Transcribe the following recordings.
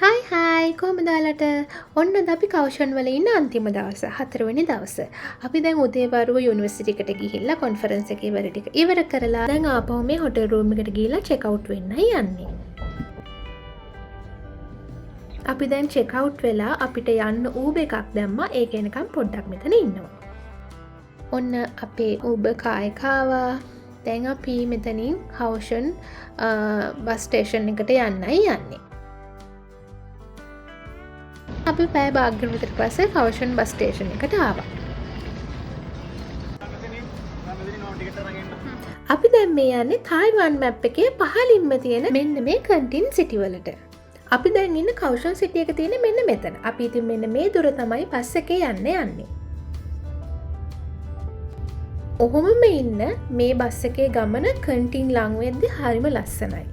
හයි කොහොමද ඔයාලට? ඔන්න අපි කවුෂන් වල ඉන්න අන්තිම දවස 4 වෙනි දවස. අපි දැන් උදේවරුව යුනිවර්සිටි එකට ගිහිල්ලා කොන්ෆරන්ස් එකේ වැඩ ටික ඉවර කරලා දැන් ආපහු මේ හොටෙල් රූම් එකට ගිහිල්ලා චෙක් අවුට් වෙන්නයි යන්නේ. අපි දැන් චෙක් අවුට් වෙලා අපිට යන්න Uber එකක් දැම්මා. ඒක එනකම් පොඩ්ඩක් මෙතන ඉන්නවා. ඔන්න අපේ Uber කාර් ආවා. දැන් අපි මෙතනින් කවුෂන් බස් ස්ටේෂන් එකට යන්නයි යන්නේ. අපි පැය භාගයක් විතර පස්සේ කවුෂන් බස් ස්ටේෂන් එකට ආවා. අපි දැන් මේ යන්නේ තායිවාන් මැප් එකේ පහළින්ම තියෙන මෙන්න මේ කන්ටින් සිටි වලට. අපි දැන් ඉන්න කවුෂන් සිටි එක තියෙන මෙන්න මෙතන. අපි ඉතින් මෙන්න මේ දුර තමයි බස් එකේ යන්නේ. ඔහොමම ඉන්න මේ බස් එකේ ගමන කන්ටින් ලඟ වෙද්දි හරිම ලස්සනයි.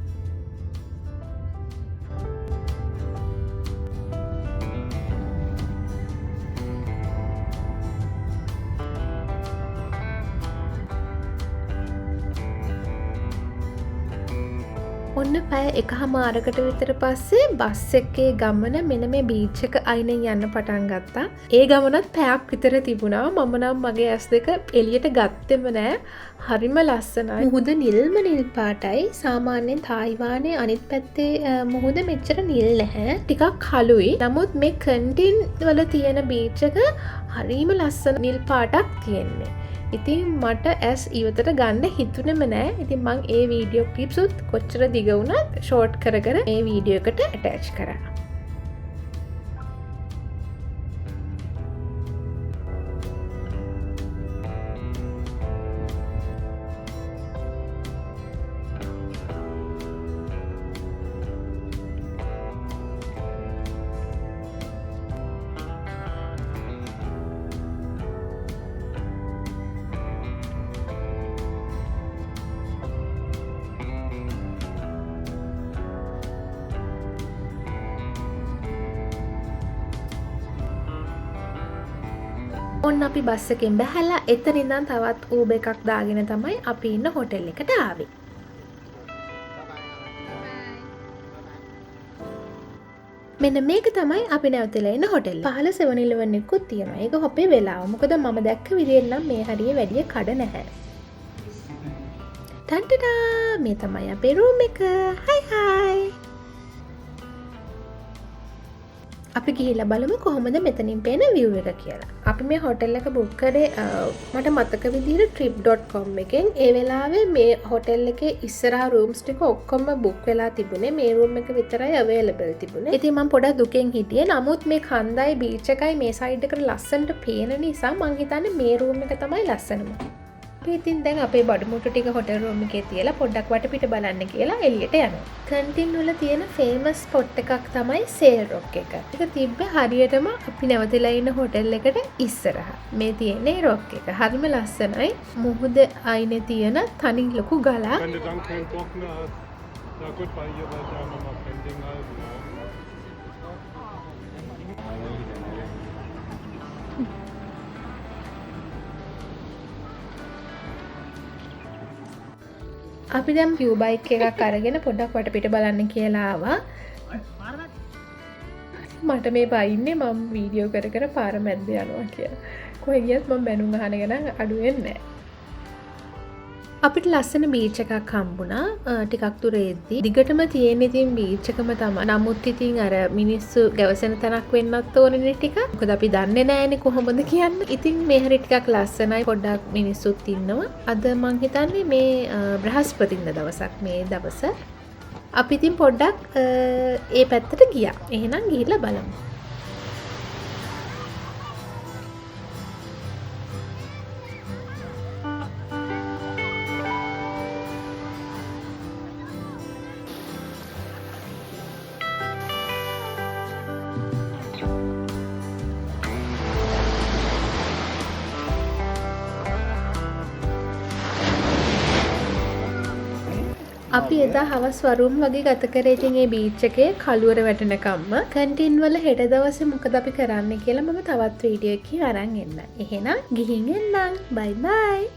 ඔන්න පැය එකහමාරකට විතර පස්සේ බස් එකේ ගමන මෙන්න මේ බීච් එක අයිනෙන් යන්න පටන් ගත්තා. ඒ ගමනත් පැයක් විතර තිබුණා. මම නම් මගේ ඇස් දෙක එළියට ගත්තෙම නෑ. හරිම ලස්සනයි. මුහුද නිල්ම නිල් පාටයි. සාමාන්‍යයෙන් තායිවානයේ අනිත් පැත්තේ මුහුද මෙච්චර නිල් නැහැ. ටිකක් කළුයි. නමුත් මේ කන්ටින් වල තියෙන බීච් එක හරිම ලස්සන නිල් පාටක් තියෙන්නේ. ඉතින් මට ඇස් ඉවතට ගන්න හිතුනෙම නෑ. ඉතින් මං ඒ වීඩියෝ ක්ලිප්ස් උත් කොච්චර දිග වුණත් ෂෝට් කර මේ වීඩියෝ එකට ඇටච් කරා. ඔන්න අපි බස් එකෙන් බැහැලා එතන ඉඳන් තවත් Uber එකක් දාගෙන තමයි අපි ඉන්න හොටෙල් එකට ආවේ. මෙන්න මේක තමයි අපි නැවතලා ඉන්න හොටෙල්. පහළ 7-Eleven එකකුත් තියෙනවා. ඒක හොපේ වෙලාව. මොකද මම දැක්ක විදිහෙන් නම් මේ හරිය වැඩි කඩ නැහැ. ටන්ටඩා මේ තමයි අපේ රූම් එක. හයි. අපි ගිහිල්ලා බලමු කොහොමද මෙතනින් පේන view එක කියලා. අපි මේ හොටෙල් එක බුක් කරේ මට මතක විදිහට trip.com එකෙන්. ඒ වෙලාවේ මේ හොටෙල් එකේ ඉස්සරහා rooms ටික ඔක්කොම book වෙලා තිබුණේ. මේ room එක විතරයි available තිබුණේ. ඉතින් මම පොඩක් දුකෙන් හිටියේ. නමුත් මේ කන්දයි beach එකයි මේ side එකට ලස්සනට පේන නිසා මං හිතන්නේ මේ room එක තමයි ලස්සනම. ඉතින් දැන් අපේ බඩමුට්ටු ටික හොටෙල් රූම් එකේ තියලා පොඩ්ඩක් වටපිට බලන්න කියලා එළියට යනවා. කන්ටින් වල තියෙන ෆේමස් ස්පොට් එකක් තමයි සේල් රොක් එක. ඒක තිබ්බේ හරියටම අපි නැවතිලා ඉන්න හොටෙල් එකට ඉස්සරහා. මේ තියෙන රොක් එක හරිම ලස්සනයි. මුහුද අයිනේ තියෙන තනි ලොකු ගලක්. අපි දැන් view bike එකක් අරගෙන පොඩ්ඩක් වටපිට බලන්න කියලා ආවා. මට මේ පයින්නේ මම වීඩියෝ කර පාර මැද්ද යනවා කියලා. කොහෙ ගියත් මම බැනුම් අහන ගණන් අඩු වෙන්නේ නැහැ. අපිට ලස්සන බීච් එකක් හම්බුණා. ටිකක් දුර එද්දි. දිගටම තියෙන ඉතින් බීච් එකම තමයි. නමුත් ඉතින් අර මිනිස්සු ගැවසෙන තැනක් වෙන්නත් ඕනේ ටික. මොකද අපි දන්නේ නැහැනේ කොහොමද කියන්නේ. ඉතින් මේ හැරි ටිකක් ලස්සනයි. පොඩ්ඩක් මිනිස්සුත් ඉන්නවා. අද මං හිතන්නේ මේ බ්‍රහස්පතින්දා දවසක් මේ දවස. අපි ඉතින් පොඩ්ඩක් ඒ පැත්තට ගියා. එහෙනම් ගිහිල්ලා බලමු. අපි එදා හවස් වරුම් වගේ ගත කරේ ඉතින් ඒ බීච් එකේ කළුවර වැටෙනකම්ම. කන්ටින් වල හෙට දවසේ මොකද අපි කරන්නේ කියලා මම තවත් වීඩියෝ එකකින් අරන් එන්න. එහෙනම් ගිහින් එන්නම්. බයි බයි.